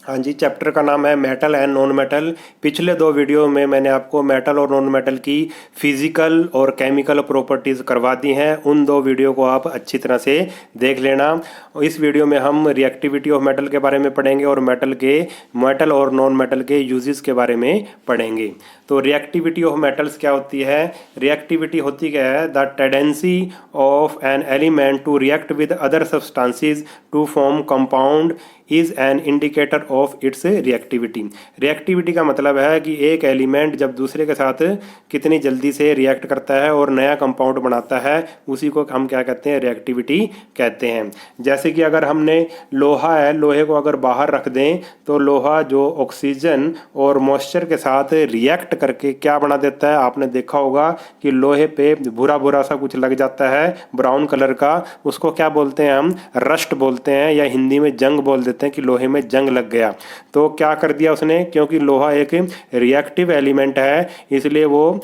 हाँ जी, चैप्टर का नाम है मेटल एंड नॉन मेटल। पिछले दो वीडियो में मैंने आपको मेटल और नॉन मेटल की फिजिकल और केमिकल प्रॉपर्टीज़ करवा दी हैं। उन दो वीडियो को आप अच्छी तरह से देख लेना। इस वीडियो में हम रिएक्टिविटी ऑफ मेटल के बारे में पढ़ेंगे और मेटल और नॉन मेटल के यूजेस के बारे में पढ़ेंगे। तो रिएक्टिविटी ऑफ मेटल्स क्या होती है? रिएक्टिविटी होती क्या है? The tendency of an element to react with other substances to form compound is an indicator of its reactivity. Reactivity का मतलब है कि एक एलिमेंट जब दूसरे के साथ कितनी जल्दी से रिएक्ट करता है और नया कंपाउंड बनाता है, उसी को हम क्या कहते हैं? रिएक्टिविटी कहते हैं। जैसे कि अगर हमने लोहा है, लोहे को अगर बाहर रख दें तो लोहा जो ऑक्सीजन और मॉइस्चर के साथ रिएक्ट करके क्या बना देता है? आपने देखा होगा कि लोहे पे भूरा भूरा सा कुछ लग जाता है, ब्राउन कलर का। उसको क्या बोलते हैं? हम रस्ट बोलते हैं, या हिंदी में जंग बोल देते हैं कि लोहे में जंग लग गया। तो क्या कर दिया उसने? क्योंकि लोहा एक रिएक्टिव एलिमेंट है, इसलिए वो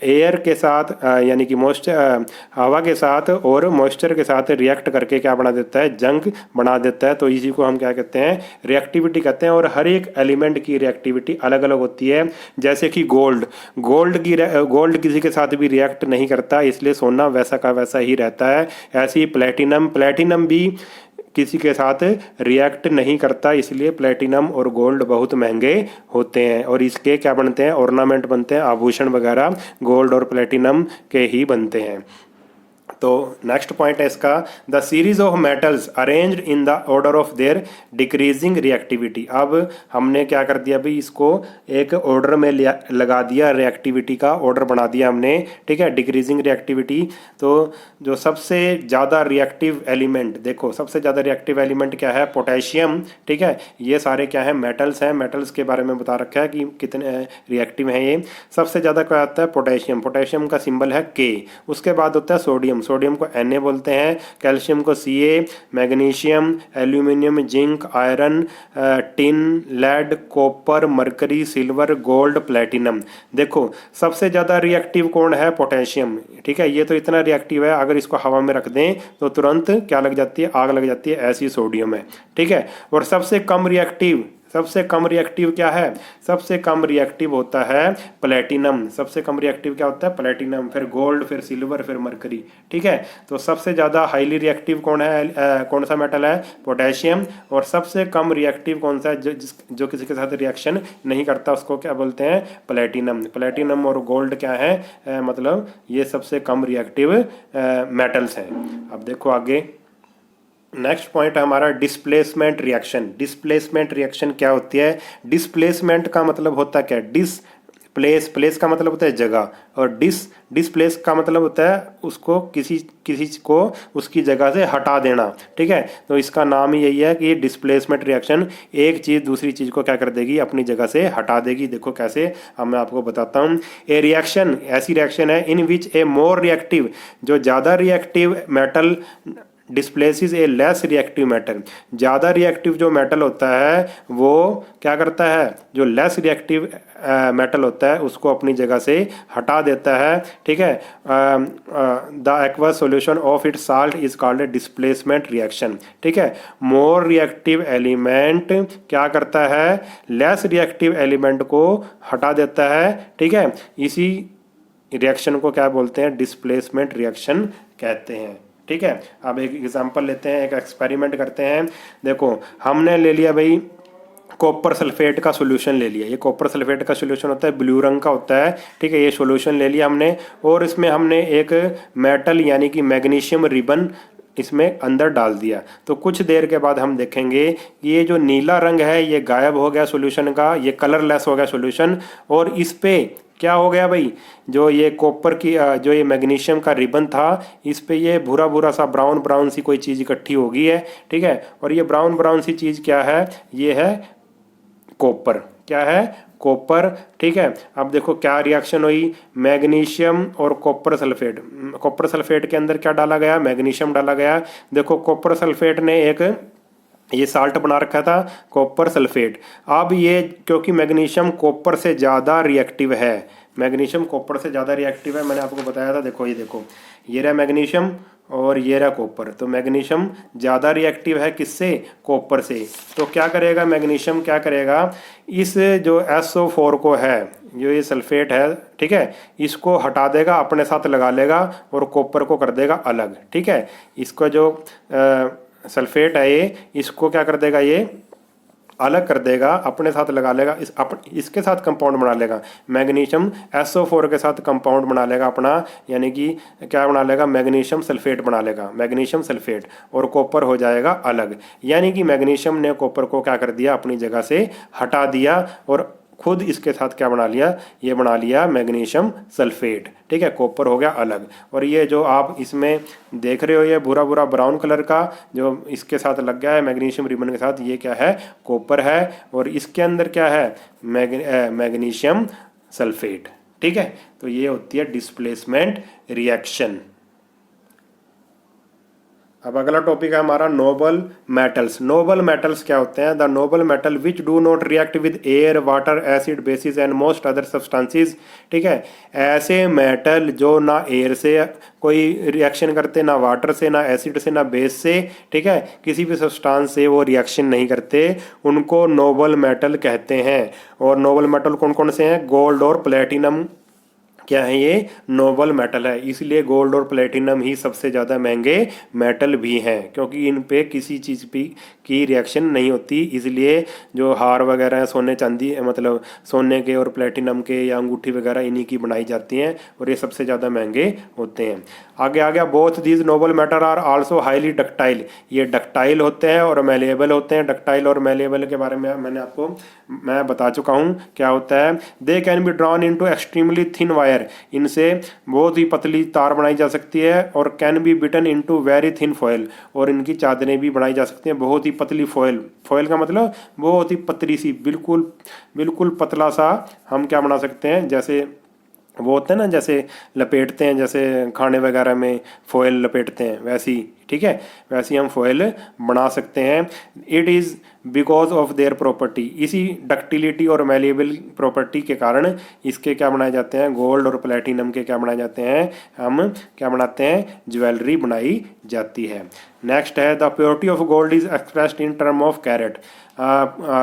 एयर के साथ यानी कि मॉइस्चर, हवा के साथ और मॉइस्चर के साथ रिएक्ट करके क्या बना देता है? जंग बना देता है। तो इसी को हम क्या कहते हैं? रिएक्टिविटी कहते हैं। और हर एक एलिमेंट की रिएक्टिविटी अलग अलग होती है। जैसे कि गोल्ड किसी के साथ भी रिएक्ट नहीं करता, इसलिए सोना वैसा का वैसा ही रहता है। ऐसे ही प्लेटिनम भी किसी के साथ रिएक्ट नहीं करता, इसलिए प्लेटिनम और गोल्ड बहुत महंगे होते हैं। और इसके क्या बनते हैं? ऑर्नामेंट बनते हैं, आभूषण वगैरह गोल्ड और प्लेटिनम के ही बनते हैं। तो नेक्स्ट पॉइंट है इसका, the series of metals arranged in the order of their decreasing reactivity. अब हमने क्या कर दिया भाई? इसको एक ऑर्डर में लगा दिया, रिएक्टिविटी का ऑर्डर बना दिया हमने, ठीक है, डिक्रीजिंग रिएक्टिविटी। तो जो सबसे ज़्यादा रिएक्टिव एलिमेंट, देखो सबसे ज़्यादा रिएक्टिव एलिमेंट क्या है? पोटेशियम, ठीक है। ये सारे क्या है? मेटल्स हैं। मेटल्स के बारे में बता रखा है कि कितने रिएक्टिव हैं ये। सबसे ज़्यादा क्या आता है? पोटेशियम का सिंबल है के। उसके बाद होता है सोडियम को Na बोलते हैं, कैल्शियम को Ca, magnesium, aluminium, zinc, iron, tin, lead, copper, mercury, silver, gold, platinum. देखो सबसे ज़्यादा रिएक्टिव कौन है? पोटेशियम, ठीक है। ये तो इतना रिएक्टिव है, अगर इसको हवा में रख दें तो तुरंत क्या लग जाती है? आग लग जाती है। ऐसी सोडियम है, ठीक है। और सबसे कम रिएक्टिव क्या है? सबसे कम रिएक्टिव होता है प्लेटिनम। सबसे कम रिएक्टिव क्या होता है? प्लेटिनम, फिर गोल्ड, फिर सिल्वर, फिर मरकरी, ठीक है। तो सबसे ज़्यादा हाईली रिएक्टिव कौन है? कौन सा मेटल है? पोटेशियम। और सबसे कम रिएक्टिव कौन सा है? जो किसी के साथ रिएक्शन नहीं करता, उसको क्या बोलते हैं? प्लेटिनम और गोल्ड क्या है? मतलब ये सबसे कम रिएक्टिव मेटल्स हैं। अब देखो आगे, नेक्स्ट पॉइंट है हमारा डिस्प्लेसमेंट रिएक्शन क्या होती है? डिस्प्लेसमेंट का मतलब होता क्या? प्लेस का मतलब होता है जगह, और डिस्प्लेस का मतलब होता है उसको किसी को उसकी जगह से हटा देना, ठीक है। तो इसका नाम ही यही है कि डिस्प्लेसमेंट रिएक्शन, एक चीज़ दूसरी चीज़ को क्या कर देगी? अपनी जगह से हटा देगी। देखो कैसे, अब मैं आपको बताता हूँ। ए रिएक्शन ऐसी रिएक्शन है इन विच ए मोर रिएक्टिव, जो ज़्यादा रिएक्टिव मेटल डिस्प्लेसिस ए लेस रिएक्टिव मेटल। ज़्यादा रिएक्टिव जो मेटल होता है वो क्या करता है? जो लेस रिएक्टिव मेटल होता है उसको अपनी जगह से हटा देता है, ठीक है। The aqueous solution of it salt is called a displacement reaction, ठीक है। मोर रिएक्टिव एलिमेंट क्या करता है? लेस रिएक्टिव एलिमेंट को हटा देता है, ठीक है। इसी रिएक्शन को क्या बोलते हैं? डिस्प्लेसमेंट रिएक्शन कहते हैं, ठीक है। अब एक एग्जांपल लेते हैं, एक एक्सपेरिमेंट करते हैं। देखो हमने ले लिया भाई कॉपर सल्फेट का सॉल्यूशन ले लिया। ये कॉपर सल्फेट का सॉल्यूशन होता है, ब्लू रंग का होता है, ठीक है। ये सॉल्यूशन ले लिया हमने, और इसमें हमने एक मेटल यानी कि मैग्नीशियम रिबन इसमें अंदर डाल दिया। तो कुछ देर के बाद हम देखेंगे कि ये जो नीला रंग है ये गायब हो गया सॉल्यूशन का, ये कलरलेस हो गया सॉल्यूशन। और इस पे क्या हो गया भाई? जो ये कॉपर की जो ये मैग्नीशियम का रिबन था, इस पे ये भूरा भूरा सा ब्राउन सी कोई चीज़ इकट्ठी हो गई है, ठीक है। और ये ब्राउन सी चीज़ क्या है? ये है कॉपर। क्या है? कॉपर, ठीक है। अब देखो क्या रिएक्शन हुई? मैग्नीशियम और कॉपर सल्फेट के अंदर क्या डाला गया? मैग्नीशियम डाला गया। देखो कॉपर सल्फेट ने एक ये साल्ट बना रखा था, कॉपर सल्फेट। अब ये क्योंकि मैग्नीशियम कॉपर से ज़्यादा रिएक्टिव है, मैंने आपको बताया था। देखो ये रहा मैग्नीशियम और ये रहा कॉपर। तो मैग्नीशियम ज़्यादा रिएक्टिव है किससे? कॉपर से। तो क्या करेगा मैग्नीशियम, क्या करेगा, इस जो SO4 को है, जो ये सल्फेट है, ठीक है, इसको हटा देगा, अपने साथ लगा लेगा और कॉपर को कर देगा अलग। ठीक है, इसको जो सल्फेट है ये, इसको क्या कर देगा, ये अलग कर देगा, अपने साथ लगा लेगा, इसके साथ कंपाउंड बना लेगा। मैग्नीशियम SO4 के साथ कंपाउंड बना लेगा अपना, यानी कि क्या बना लेगा, मैग्नीशियम सल्फेट बना लेगा, मैग्नीशियम सल्फेट, और कॉपर हो जाएगा अलग। यानी कि मैग्नीशियम ने कॉपर को क्या कर दिया, अपनी जगह से हटा दिया और खुद इसके साथ क्या बना लिया, ये बना लिया मैग्नीशियम सल्फेट। ठीक है, कॉपर हो गया अलग। और ये जो आप इसमें देख रहे हो, ये भूरा भूरा ब्राउन कलर का जो इसके साथ लग गया है मैग्नीशियम रिबन के साथ, ये क्या है, कॉपर है, और इसके अंदर क्या है, मैग्नीशियम सल्फेट। ठीक है, तो ये होती है डिस्प्लेसमेंट रिएक्शन। अब अगला टॉपिक है हमारा नोबल मेटल्स। नोबल मेटल्स क्या होते हैं? The Nobel metal which do not react with air, water, acid, basis and most other substances. ठीक है, ऐसे मेटल जो ना एयर से कोई रिएक्शन करते, ना वाटर से, ना एसिड से, ना बेस से, ठीक है, किसी भी सब्सटेंस से वो रिएक्शन नहीं करते, उनको नोबल मेटल कहते हैं। और नोबल मेटल कौन कौन से हैं? गोल्ड और प्लेटिनम क्या है, ये नोबल मेटल है। इसलिए गोल्ड और प्लेटिनम ही सबसे ज़्यादा महंगे मेटल भी हैं, क्योंकि इन पे किसी चीज़ की रिएक्शन नहीं होती। इसलिए जो हार वगैरह है सोने चांदी, मतलब सोने के और प्लेटिनम के या अंगूठी वगैरह, इन्हीं की बनाई जाती हैं और ये सबसे ज़्यादा महंगे होते हैं। आगे आ गया, both these noble metal are also highly ductile. ये डक्टाइल होते हैं और मेलेबल होते हैं। डक्टाइल और मेलेबल के बारे में मैंने आपको मैं बता चुका हूँ क्या होता है। They can be drawn into extremely thin wire. इनसे बहुत ही पतली तार बनाई जा सकती है। और can be beaten into very thin foil. और इनकी चादरें भी बनाई जा सकती हैं, बहुत ही पतली फॉयल। फॉयल का मतलब बहुत ही पतली सी, बिल्कुल बिल्कुल पतला सा हम क्या बना सकते हैं, जैसे वो होते हैं ना, जैसे लपेटते हैं, जैसे खाने वगैरह में फॉयल लपेटते हैं, वैसी। ठीक है, वैसी हम फॉयल बना सकते हैं। It is because of their property. इसी डक्टिलिटी और मेलेबल प्रॉपर्टी के कारण इसके क्या बनाए जाते हैं, गोल्ड और प्लेटिनम के क्या बनाए जाते हैं, हम क्या बनाते हैं, ज्वेलरी बनाई जाती है। नेक्स्ट है, the purity of gold is expressed in term of carat.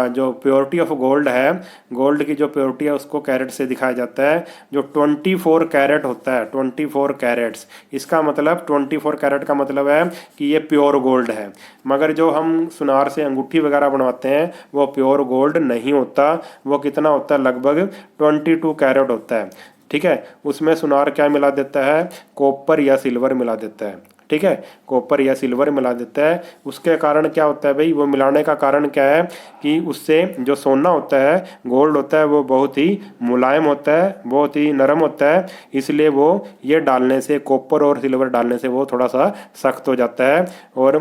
जो प्योरिटी ऑफ गोल्ड है, गोल्ड की जो प्योरिटी है उसको कैरेट से दिखाया जाता है। जो 24 कैरेट होता है, 24 कैरेट्स, इसका मतलब 24 कैरेट का मतलब है कि ये प्योर गोल्ड है। मगर जो हम सुनार से अंगूठी वगैरह बनवाते हैं वो प्योर गोल्ड नहीं होता। वो कितना होता है, लगभग 22 कैरेट होता है। ठीक है, उसमें सुनार क्या मिला देता है, कॉपर या सिल्वर मिला देता है। ठीक है, कॉपर या सिल्वर मिला देता है। उसके कारण क्या होता है भाई, वो मिलाने का कारण क्या है कि उससे जो सोना होता है, गोल्ड होता है, वो बहुत ही मुलायम होता है, बहुत ही नरम होता है। इसलिए वो ये डालने से, कॉपर और सिल्वर डालने से वो थोड़ा सा सख्त हो जाता है और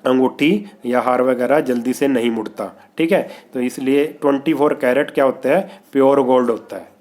अंगूठी या हार वगैरह जल्दी से नहीं मुड़ता। ठीक है, तो इसलिए 24 कैरेट क्या होता है, प्योर गोल्ड होता है।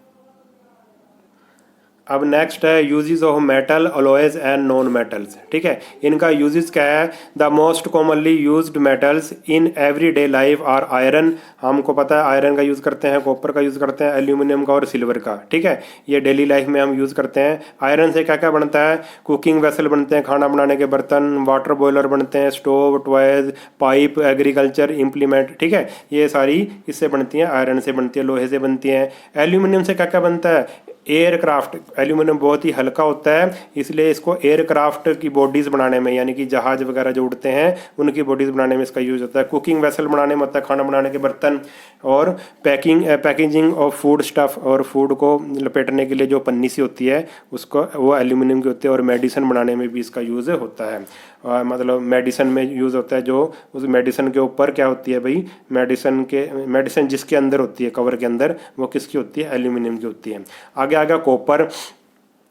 अब नेक्स्ट है uses of metal, alloys and non metals. ठीक है, इनका यूजेस क्या है। The most commonly used metals in everyday life are iron. हमको पता है आयरन का यूज़ करते हैं, कॉपर का यूज़ करते हैं, एल्यूमिनियम का और सिल्वर का। ठीक है, ये डेली लाइफ में हम यूज़ करते हैं। आयरन से क्या क्या बनता है, कुकिंग वेसल बनते हैं, खाना बनाने के बर्तन, वाटर बॉयलर बनते हैं, stove, toys, pipe, agriculture implement. ठीक है, ये सारी इससे बनती हैं, आयरन से बनती है, लोहे से बनती हैं। एल्यूमिनियम से क्या क्या बनता है, एयरक्राफ्ट। एल्यूमिनियम बहुत ही हल्का होता है, इसलिए इसको एयरक्राफ्ट की बॉडीज़ बनाने में, यानी कि जहाज वगैरह जो उड़ते हैं उनकी बॉडीज़ बनाने में इसका यूज़ होता है। कुकिंग वेसल बनाने में होता है, खाना बनाने के बर्तन। और पैकेजिंग ऑफ फूड स्टफ़, और फूड को लपेटने के लिए जो पन्नी सी होती है उसको, वो एल्यूमिनियम की होती है। और मेडिसिन बनाने में भी इसका यूज़ होता है। मतलब मेडिसिन में यूज़ होता है, जो उस मेडिसिन के ऊपर क्या होती है भाई, मेडिसिन जिसके अंदर होती है, कवर के अंदर, वो किसकी होती है, एल्यूमिनियम की होती है। आगे आ गया कॉपर।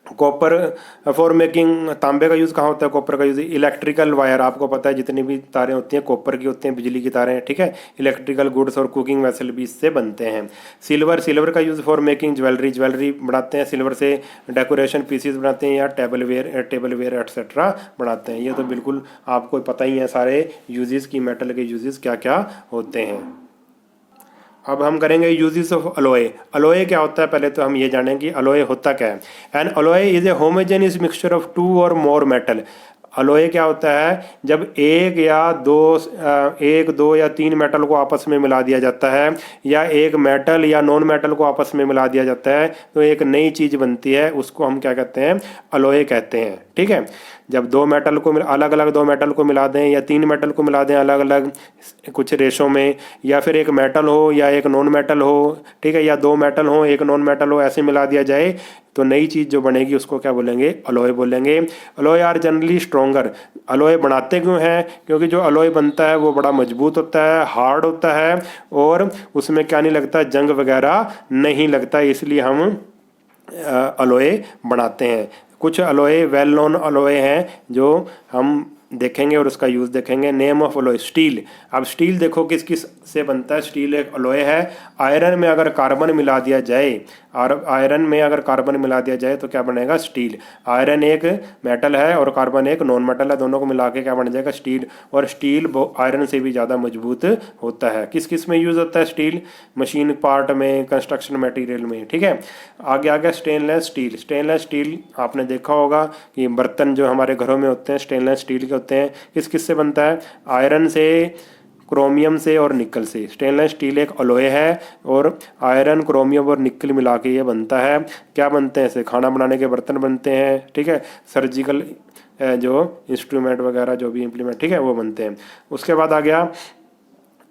कॉपर फॉर मेकिंग, तांबे का यूज़ कहाँ होता है, कॉपर का यूज़ इलेक्ट्रिकल वायर। आपको पता है जितनी भी तारें होती हैं कॉपर की होती हैं, बिजली की तारें। ठीक है, इलेक्ट्रिकल गुड्स और कुकिंग वेसल भी इससे बनते हैं। सिल्वर का यूज़ फॉर मेकिंग ज्वेलरी बनाते हैं सिल्वर से, डेकोरेशन पीसीज बनाते हैं, या टेबल वेयर एट्सेट्रा बनाते हैं। ये तो बिल्कुल आपको पता ही है सारे यूजेस की, मेटल के यूजेस क्या क्या होते हैं। अब हम करेंगे यूजेस ऑफ अलॉय। अलॉय क्या होता है, पहले तो हम ये जानें कि अलॉय होता क्या है। An alloy is a homogeneous mixture of two or more metal. Alloy क्या होता है, जब एक दो या तीन मेटल को आपस में मिला दिया जाता है, या एक मेटल या नॉन मेटल को आपस में मिला दिया जाता है तो एक नई चीज़ बनती है, उसको हम क्या कहते हैं, अलॉय कहते हैं। ठीक है, जब दो मेटल को अलग अलग दो मेटल को मिला दें या तीन मेटल को मिला दें अलग अलग कुछ रेशो में, या फिर एक मेटल हो या एक नॉन मेटल हो, ठीक है, या दो मेटल हो एक नॉन मेटल हो, ऐसे मिला दिया जाए तो नई चीज़ जो बनेगी उसको क्या बोलेंगे, अलॉय बोलेंगे। Alloy are generally stronger. Alloy बनाते क्यों हैं, क्योंकि जो अलॉय बनता है वो बड़ा मजबूत होता है, हार्ड होता है, और उसमें क्या नहीं लगता, जंग वगैरह नहीं लगता, इसलिए हम अलॉय बनाते हैं। कुछ अलॉय वेल नोन अलॉय हैं जो हम देखेंगे और उसका यूज़ देखेंगे। Name of alloy, steel. अब स्टील देखो किस किस से बनता है, स्टील एक अलॉय है। आयरन में अगर कार्बन मिला दिया जाए, और आयरन में अगर कार्बन मिला दिया जाए तो क्या बनेगा, स्टील। आयरन एक मेटल है और कार्बन एक नॉन मेटल है, दोनों को मिला के क्या बन जाएगा, स्टील। और स्टील आयरन से भी ज़्यादा मजबूत होता है। किस किस में यूज़ होता है स्टील, मशीन पार्ट में, कंस्ट्रक्शन मटेरियल में। ठीक है, आगे आगे स्टेनलेस स्टील। स्टेनलेस स्टील आपने देखा होगा कि बर्तन जो हमारे घरों में होते हैं स्टेनलेस स्टील के होते हैं। किस किस से बनता है, आयरन से, क्रोमियम से और निकल से। स्टेनलेस स्टील एक अलॉय है और आयरन, क्रोमियम और निकल मिला के ये बनता है। क्या बनते हैं इसे, खाना बनाने के बर्तन बनते हैं, ठीक है, सर्जिकल जो इंस्ट्रूमेंट वगैरह जो भी इम्प्लीमेंट, ठीक है, वो बनते हैं। उसके बाद आ गया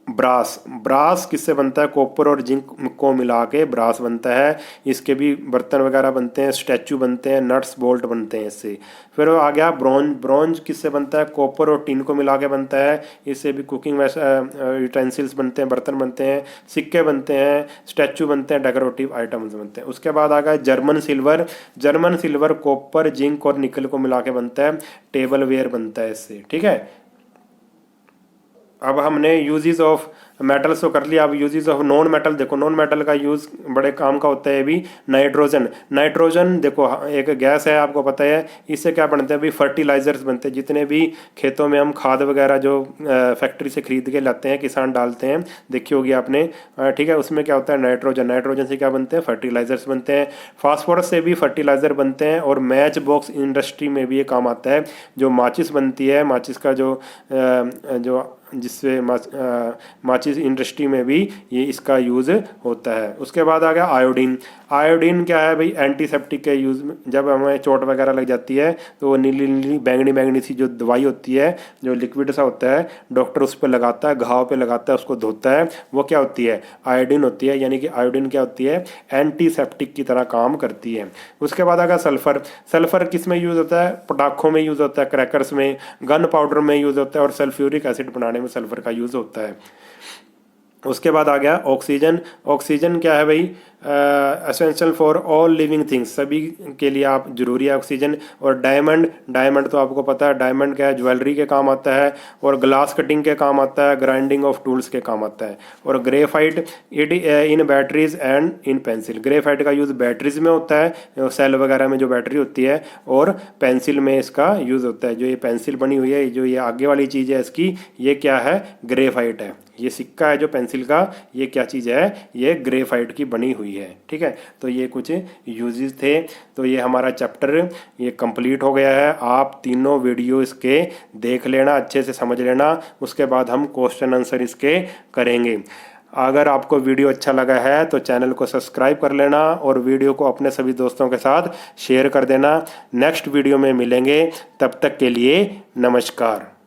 ब्रास। ब्रास किससे बनता है, कॉपर और जिंक को मिला के ब्रास बनता है। इसके भी बर्तन वगैरह बनते हैं, स्टैचू बनते हैं, नट्स बोल्ट बनते हैं इससे। फिर वो आ गया ब्रॉन्ज। ब्रॉन्ज किससे बनता है, कॉपर और टिन को मिला के बनता है। इससे भी कुकिंग यूटेंसिल्स बनते हैं, बर्तन बनते हैं, सिक्के बनते हैं, स्टैचू बनते हैं, डेकोरेटिव आइटम्स बनते हैं। उसके बाद आ गया German silver. German silver copper, zinc और निकल को मिला के बनता है, टेबल वेयर बनता है इससे। ठीक है, अब हमने यूजेस ऑफ मेटल्स तो कर लिया, अब यूजेस ऑफ नॉन मेटल देखो। नॉन मेटल का यूज़ बड़े काम का होता है भी। नाइट्रोजन। नाइट्रोजन देखो एक गैस है, आपको पता है, इससे क्या बनते हैं, अभी फर्टिलाइजर्स बनते हैं। जितने भी खेतों में हम खाद वगैरह जो फैक्ट्री से खरीद के लाते हैं, किसान डालते हैं, देखी होगी आपने, ठीक है, उसमें क्या होता है, नाइट्रोजन। नाइट्रोजन से क्या बनते हैं, फर्टिलाइजर्स बनते हैं। फास्फोरस से भी फर्टिलाइजर बनते हैं। और मैच बॉक्स इंडस्ट्री में भी ये काम आता है। जो माचिस बनती है, माचिस का जो जिससे माचिस इंडस्ट्री में भी ये इसका यूज़ होता है। उसके बाद आ गया आयोडीन। आयोडीन क्या है भाई, एंटीसेप्टिक के यूज़ में। जब हमें चोट वगैरह लग जाती है तो वो नीली नीली बैंगनी बैंगनी सी जो दवाई होती है, जो लिक्विड सा होता है, डॉक्टर उस पर लगाता है, घाव पे लगाता है, उसको धोता है, वो क्या होती है, आयोडीन होती है। यानी कि आयोडीन क्या होती है, एंटीसेप्टिक की तरह काम करती है। उसके बाद आ गया सल्फर। सल्फर किस में यूज़ होता है, पटाखों में यूज़ होता है, क्रैकर्स में, गन पाउडर में यूज़ होता है, और सल्फ्यूरिक एसिड बनाने में सल्फर का यूज़ होता है। उसके बाद आ गया ऑक्सीजन। ऑक्सीजन क्या है भाई, essential for all living things, सभी के लिए आप जरूरी है ऑक्सीजन। और डायमंड। डायमंड तो आपको पता है, डायमंड क्या है, ज्वेलरी के काम आता है, और ग्लास कटिंग के काम आता है, ग्राइंडिंग ऑफ टूल्स के काम आता है। और graphite it in batteries and in pencil. Graphite का यूज़ बैटरीज में होता है, सेल वगैरह में जो बैटरी होती है, और पेंसिल में इसका यूज़ होता है। जो ये पेंसिल बनी हुई है, जो ये आगे वाली चीज़ है इसकी, ये क्या है, ग्रेफाइट है। ये सिक्का है जो पेंसिल का, ये क्या चीज़ है, ये ग्रेफाइट की बनी हुई है। ठीक है, तो ये कुछ यूजेस थे। तो ये हमारा चैप्टर ये कंप्लीट हो गया है। आप तीनों वीडियो इसके देख लेना, अच्छे से समझ लेना, उसके बाद हम क्वेश्चन आंसर इसके करेंगे। अगर आपको वीडियो अच्छा लगा है तो चैनल को सब्सक्राइब कर लेना, और वीडियो को अपने सभी दोस्तों के साथ शेयर कर देना। नेक्स्ट वीडियो में मिलेंगे, तब तक के लिए नमस्कार।